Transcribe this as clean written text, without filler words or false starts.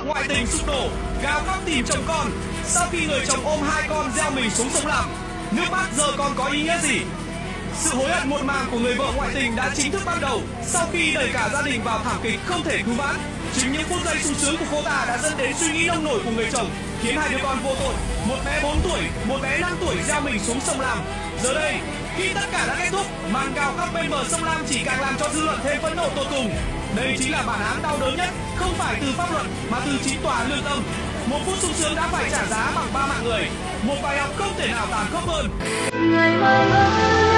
vợ ngoại tình sụp đổ, gào khóc tìm chồng con. Sau khi người chồng ôm hai con gieo mình xuống sông Lam, nước mắt giờ còn có ý nghĩa gì? Sự hối hận muộn màng của người vợ ngoại tình đã chính thức bắt đầu sau khi đẩy cả gia đình vào thảm kịch không thể cứu vãn. Chính những phút giây sung sướng của cô ta đã dẫn đến suy nghĩ nông nổi của người chồng, khiến hai đứa con vô tội, một bé 4 tuổi, một bé 5 tuổi gieo mình xuống sông Lam. Giờ đây, khi tất cả đã kết thúc, màn gào khóc bên bờ sông Lam chỉ càng làm cho dư luận thêm phẫn nộ tột cùng. Đây chính là bản án đau đớn nhất, không phải từ pháp luật mà từ chính tòa lương tâm. Một phút sung sướng đã phải trả giá bằng 3 mạng người, một bài học không thể nào tàn khốc hơn. Người mơ ước